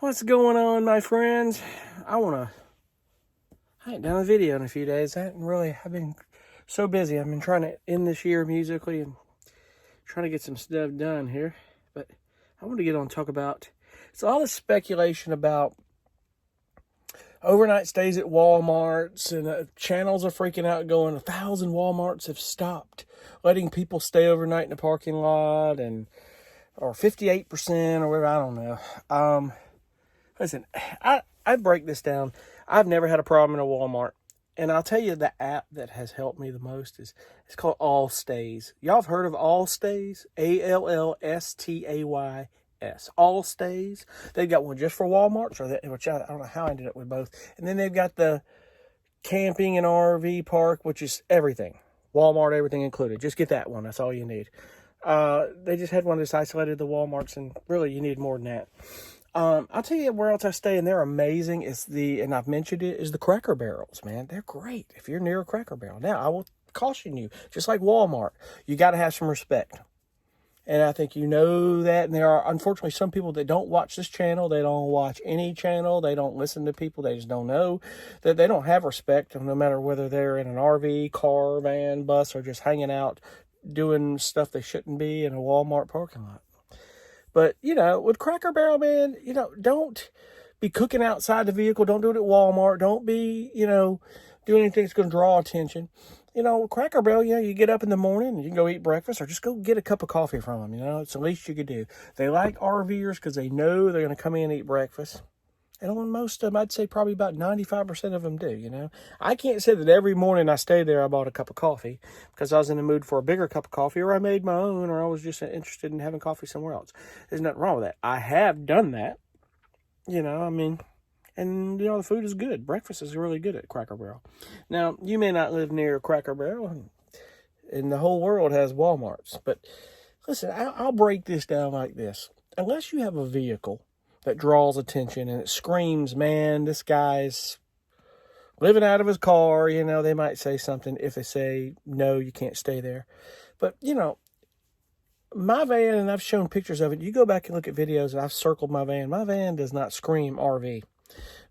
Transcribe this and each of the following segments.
What's going on, my friends? I ain't done a video in a few days. I've been so busy. I've been trying to end this year musically and trying to get some stuff done here. But I want to get on and talk about, it's all this speculation about overnight stays at Walmarts, and channels are freaking out going, 1,000 Walmarts have stopped letting people stay overnight in the parking lot, or 58% or whatever, I don't know. Listen, I break this down. I've never had a problem in a Walmart. And I'll tell you, the app that has helped me the most it's called All Stays. Y'all have heard of All Stays? ALLSTAYS. All Stays. They've got one just for Walmarts, which I don't know how I ended up with both. And then they've got the camping and RV park, which is everything. Walmart, everything included. Just get that one. That's all you need. They just had one that's isolated the Walmarts, and really you need more than that. I'll tell you where else I stay, and they're amazing. And I've mentioned it, is the Cracker Barrels, man. They're great if you're near a Cracker Barrel. Now, I will caution you, just like Walmart, you got to have some respect. And I think you know that. And there are, unfortunately, some people that don't watch this channel. They don't watch any channel. They don't listen to people. They just don't know that they don't have respect, no matter whether they're in an RV, car, van, bus, or just hanging out doing stuff they shouldn't be in a Walmart parking lot. But, with Cracker Barrel, man, don't be cooking outside the vehicle. Don't do it at Walmart. Don't be, doing anything that's going to draw attention. Cracker Barrel, you get up in the morning and you can go eat breakfast or just go get a cup of coffee from them. It's the least you could do. They like RVers because they know they're going to come in and eat breakfast. And on most of them, I'd say probably about 95% of them do, I can't say that every morning I stayed there, I bought a cup of coffee because I was in the mood for a bigger cup of coffee, or I made my own, or I was just interested in having coffee somewhere else. There's nothing wrong with that. I have done that, and, the food is good. Breakfast is really good at Cracker Barrel. Now, you may not live near a Cracker Barrel, and the whole world has Walmarts. But listen, I'll break this down like this. Unless you have a vehicle that draws attention and it screams, man, this guy's living out of his car, they might say something if they say, no, you can't stay there. But, my van, and I've shown pictures of it, you go back and look at videos, and I've circled my van does not scream RV.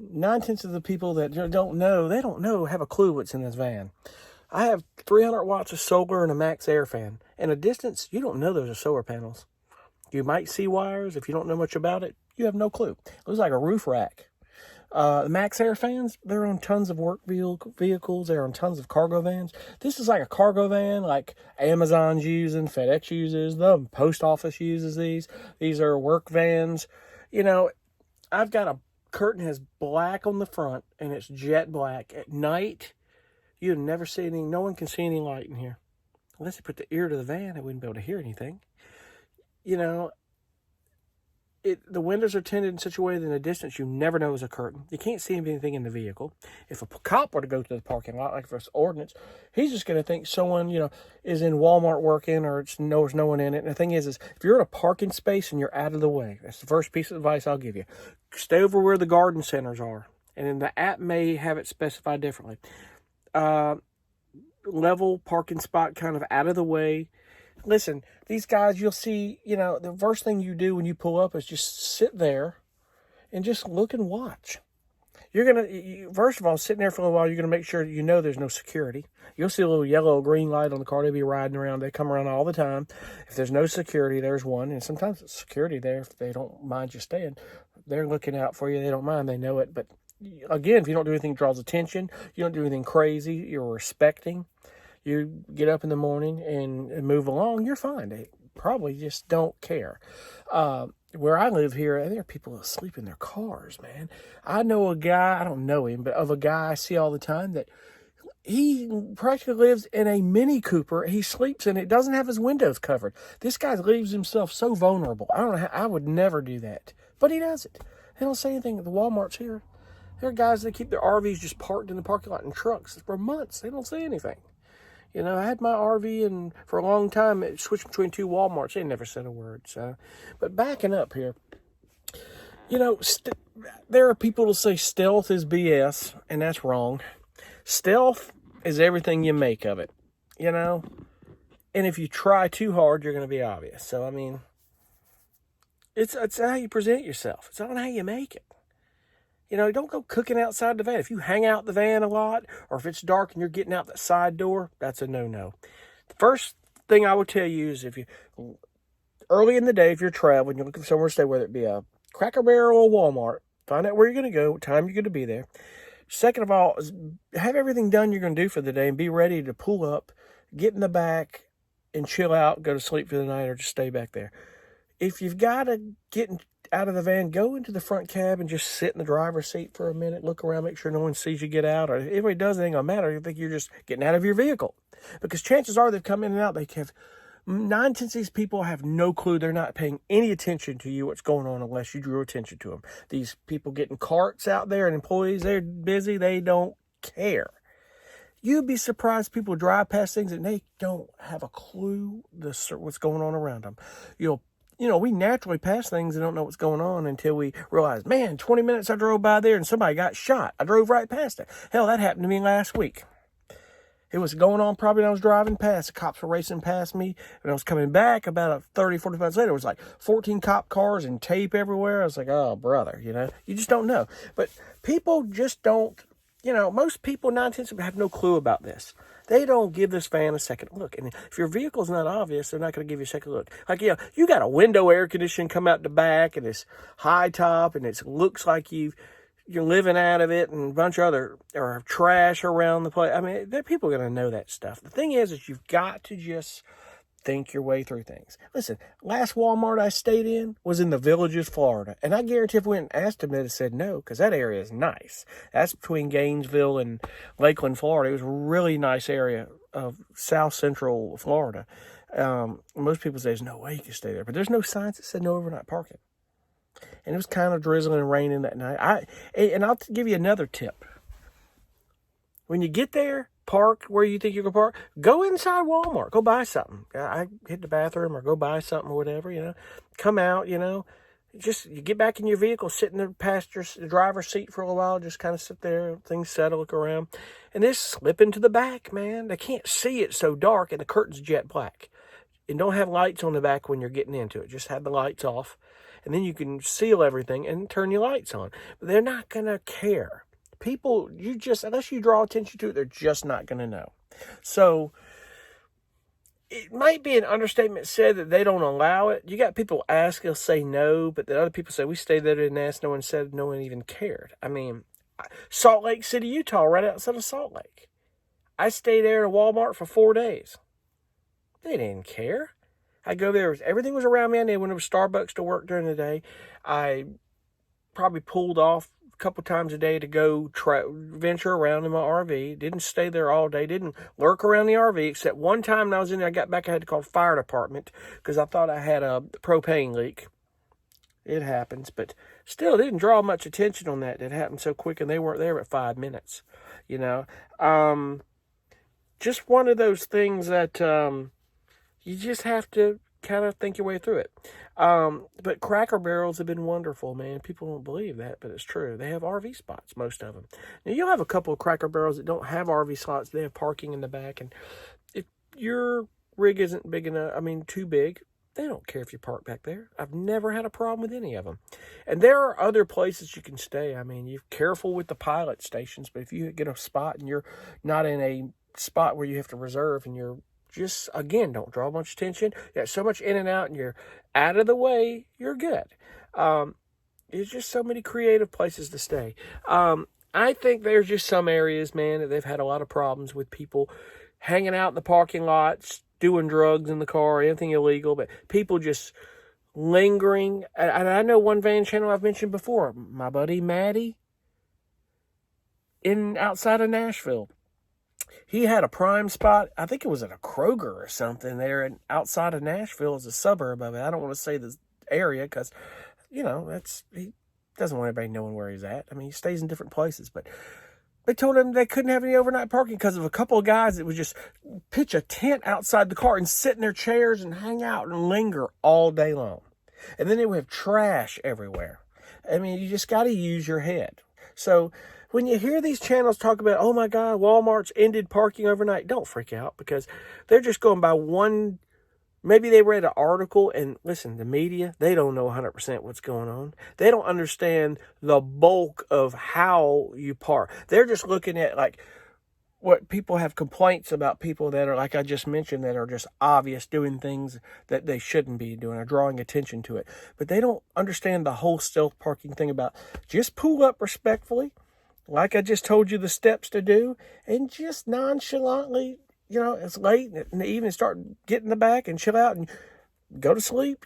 9/10 of the people that don't know, have a clue what's in this van. I have 300 watts of solar and a max air fan. In a distance, you don't know those are solar panels. You might see wires. If you don't know much about it, you have no clue. It looks like a roof rack. The Max Air fans, they're on tons of work vehicles. They're on tons of cargo vans. This is like a cargo van, like Amazon's using, FedEx uses, the post office uses these. These are work vans. I've got a curtain has black on the front, and it's jet black. At night, you'd never see anything. No one can see any light in here. Unless they put the ear to the van, they wouldn't be able to hear anything. The windows are tinted in such a way that in the distance you never know there's a curtain. You can't see anything in the vehicle. If a cop were to go to the parking lot, like for this ordinance, he's just going to think someone, is in Walmart working, or there's no one in it. And the thing is if you're in a parking space and you're out of the way, that's the first piece of advice I'll give you. Stay over where the garden centers are. And then the app may have it specified differently. Level parking spot kind of out of the way. Listen, these guys, you'll see, the first thing you do when you pull up is just sit there and just look and watch. You're going to, first of all, sitting there for a while, you're going to make sure there's no security. You'll see a little yellow or green light on the car. They'll be riding around. They come around all the time. If there's no security, there's one. And sometimes it's security there if they don't mind you staying. They're looking out for you. They don't mind. They know it. But again, if you don't do anything that draws attention, you don't do anything crazy, you're respecting. You get up in the morning and move along, you're fine. They probably just don't care. Where I live here, there are people that sleep in their cars, man. I know a guy, I don't know him, but of a guy I see all the time that he practically lives in a Mini Cooper. He sleeps in it, doesn't have his windows covered. This guy leaves himself so vulnerable. I don't know how, I would never do that. But he does it. They don't say anything at the Walmarts here. There are guys that keep their RVs just parked in the parking lot in trucks for months. They don't say anything. I had my RV, and for a long time, it switched between two Walmarts. They never said a word. But backing up here, there are people who say stealth is BS, and that's wrong. Stealth is everything you make of it, And if you try too hard, you're going to be obvious. So, It's how you present yourself. It's not how you make it. You know, don't go cooking outside the van. If you hang out the van a lot, or if it's dark and you're getting out that side door, that's a no-no. The first thing I would tell you is if you, early in the day, if you're traveling, you're looking for somewhere to stay, whether it be a Cracker Barrel or Walmart, find out where you're going to go, what time you're going to be there. Second of all, is have everything done you're going to do for the day and be ready to pull up, get in the back, and chill out, go to sleep for the night, or just stay back there. If you've got to get out of the van, go into the front cab and just sit in the driver's seat for a minute, look around, make sure no one sees you get out, or if anybody does, it ain't gonna matter. You think you're just getting out of your vehicle, because chances are they've come in and out. They have 9/10 of these people have no clue. They're not paying any attention to you, what's going on, unless you drew attention to them. These people getting carts out there and employees, they're busy. They don't care. You'd be surprised people drive past things and they don't have a clue what's going on around them. We naturally pass things and don't know what's going on until we realize, man, 20 minutes I drove by there and somebody got shot. I drove right past it. Hell, that happened to me last week. It was going on probably when I was driving past. The cops were racing past me. When I was coming back about 30, 45 minutes later, it was like 14 cop cars and tape everywhere. I was like, oh, brother, you just don't know. But people just don't, most people, 9/10 have no clue about this. They don't give this van a second look. And if your vehicle's not obvious, they're not going to give you a second look. Like, you got a window air conditioning come out the back and it's high top and it looks like you're living out of it, and a bunch of other or trash around the place. I mean, people are going to know that stuff. The thing is you've got to just think your way through things. Listen, last Walmart I stayed in was in the Villages, Florida. And I guarantee if we went and asked them, they'd have said no, because that area is nice. That's between Gainesville and Lakeland, Florida. It was a really nice area of South Central Florida. Most people say there's no way you can stay there, but there's no signs that said no overnight parking. And it was kind of drizzling and raining that night. And I'll give you another tip. When you get there, park where you think you can park. Go inside Walmart. Go buy something. I hit the bathroom or go buy something or whatever, Come out, Just you get back in your vehicle, sit in the driver's seat for a little while, just kind of sit there, things settle, look around. And then slip into the back, man. They can't see it so dark and the curtain's jet black. And don't have lights on the back when you're getting into it. Just have the lights off. And then you can seal everything and turn your lights on. But they're not going to care. People, unless you draw attention to it, they're just not going to know. So, it might be an understatement said that they don't allow it. You got people ask, they'll say no, but the other people say, we stayed there, didn't ask, no one said, no one even cared. I mean, Salt Lake City, Utah, right outside of Salt Lake. I stayed there at a Walmart for 4 days. They didn't care. I go there, everything was around me. I went to Starbucks to work during the day. I probably pulled off a couple times a day to go venture around in my RV. Didn't stay there all day. Didn't lurk around the RV, except one time when I was in there, I got back, I had to call the fire department because I thought I had a propane leak. It happens, but still didn't draw much attention on that. It happened so quick, and they weren't there at 5 minutes, Just one of those things that you just have to kind of think your way through it. But Cracker Barrels have been wonderful, man. People don't believe that, but it's true. They have RV spots, most of them. Now, you'll have a couple of Cracker Barrels that don't have RV spots. They have parking in the back, and if your rig isn't big enough, too big, they don't care if you park back there. I've never had a problem with any of them. And there are other places you can stay. You're careful with the pilot stations, but if you get a spot and you're not in a spot where you have to reserve and you're just, again, don't draw a bunch of attention. You got so much in and out and you're out of the way, you're good. There's just so many creative places to stay. I think there's just some areas, man, that they've had a lot of problems with people hanging out in the parking lots, doing drugs in the car, anything illegal, but people just lingering. And I know one van channel I've mentioned before, my buddy Maddie, outside of Nashville. He had a prime spot. I think it was at a Kroger or something there outside of Nashville as a suburb of it. I don't want to say the area because, he doesn't want everybody knowing where he's at. He stays in different places. But they told him they couldn't have any overnight parking because of a couple of guys that would just pitch a tent outside the car and sit in their chairs and hang out and linger all day long. And then they would have trash everywhere. You just got to use your head. So when you hear these channels talk about, oh my God, Walmart's ended parking overnight, don't freak out because they're just going by one Maybe they read an article, and listen, the media, they don't know 100% what's going on. They don't understand the bulk of how you park. They're just looking at like what people have complaints about, people that are, like I just mentioned, that are just obvious doing things that they shouldn't be doing or drawing attention to it. But they don't understand the whole stealth parking thing about just pull up respectfully, like I just told you the steps to do, and just nonchalantly, it's late in the evening, start getting in the back and chill out and go to sleep,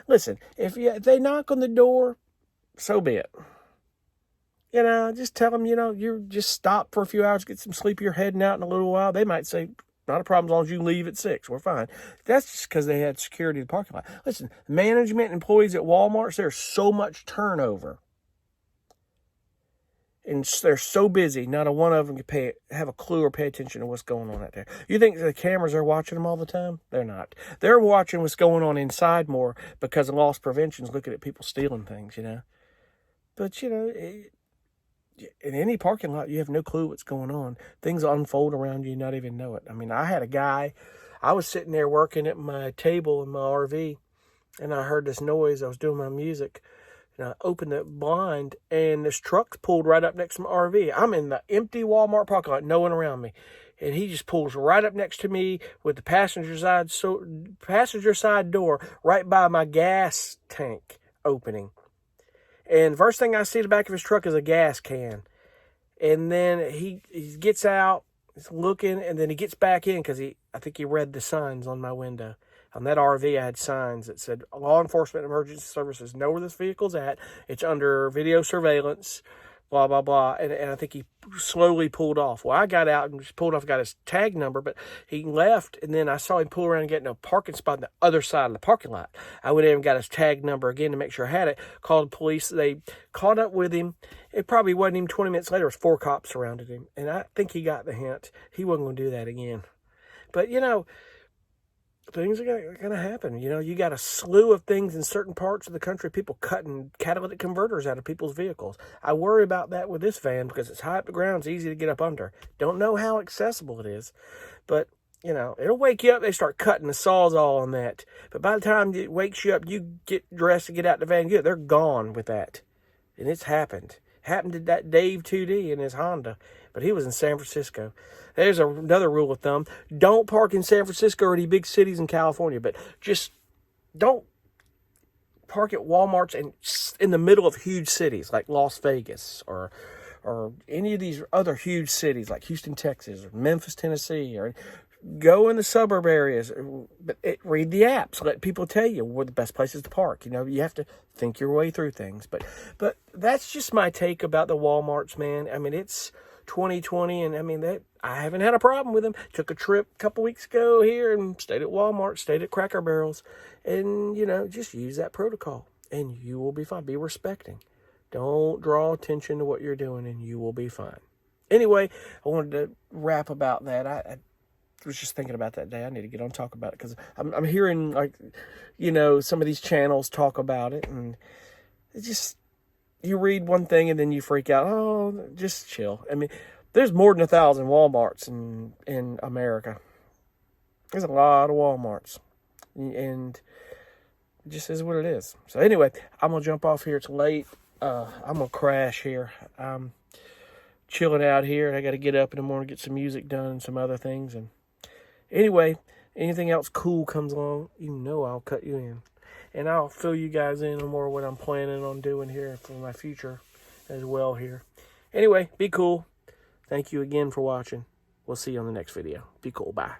Listen, if they knock on the door, so be it. Just tell them, you just stop for a few hours, get some sleep, you're heading out in a little while. They might say, not a problem as long as you leave at 6. We're fine. That's just because they had security in the parking lot. Listen, management employees at Walmart, there's so much turnover. And they're so busy, not a one of them can have a clue or pay attention to what's going on out there. You think the cameras are watching them all the time? They're not. They're watching what's going on inside more because of loss prevention's looking at people stealing things, But, in any parking lot, you have no clue what's going on. Things unfold around you, not even know it. I mean, I had a guy, I was sitting there working at my table in my RV, and I heard this noise. I was doing my music. And I opened the blind, and this truck pulled right up next to my RV. I'm in the empty Walmart parking lot, no one around me. And he just pulls right up next to me with the passenger side door right by my gas tank opening. And first thing I see in the back of his truck is a gas can. And then he gets out, he's looking, and then he gets back in because I think he read the signs on my window. On that RV, I had signs that said, law enforcement emergency services know where this vehicle's at. It's under video surveillance, blah, blah, blah. And I think he slowly pulled off. Well, I got out and just pulled off, got his tag number, but he left. And then I saw him pull around and get in a parking spot on the other side of the parking lot. I went in and got his tag number again to make sure I had it. Called the police. They caught up with him. It probably wasn't even 20 minutes later. It was 4 cops surrounded him. And I think he got the hint. He wasn't going to do that again. But, things are going to happen. You got a slew of things in certain parts of the country, people cutting catalytic converters out of people's vehicles. I worry about that with this van because it's high up the ground. It's easy to get up under. Don't know how accessible it is, but, it'll wake you up. They start cutting the sawzall on that. But by the time it wakes you up, you get dressed to get out the van, they're gone with that. And it's happened. Happened to that Dave 2D in his Honda, but he was in San Francisco. There's another rule of thumb. Don't park in San Francisco or any big cities in California, but just don't park at Walmarts in the middle of huge cities like Las Vegas or any of these other huge cities like Houston, Texas, or Memphis, Tennessee, or go in the suburb areas. But read the apps. Let people tell you where the best places to park. You have to think your way through things. But that's just my take about the Walmarts, man. I mean, it's 2020, and I mean that I haven't had a problem with them. Took a trip a couple weeks ago here and stayed at Walmart, stayed at Cracker Barrels, and just use that protocol, and you will be fine. Be respecting. Don't draw attention to what you're doing, and you will be fine. Anyway, I wanted to wrap about that. I was just thinking about that day. I need to get on and talk about it because I'm hearing some of these channels talk about it, and it just. You read one thing and then you freak out. Oh, just chill. I mean, there's more than 1,000 Walmarts in America. There's a lot of Walmarts. And it just is what it is. So anyway, I'm going to jump off here. It's late. I'm going to crash here. I'm chilling out here. And I got to get up in the morning, get some music done and some other things. And anyway, anything else cool comes along, I'll cut you in. And I'll fill you guys in on more what I'm planning on doing here for my future as well here. Anyway, be cool. Thank you again for watching. We'll see you on the next video. Be cool. Bye.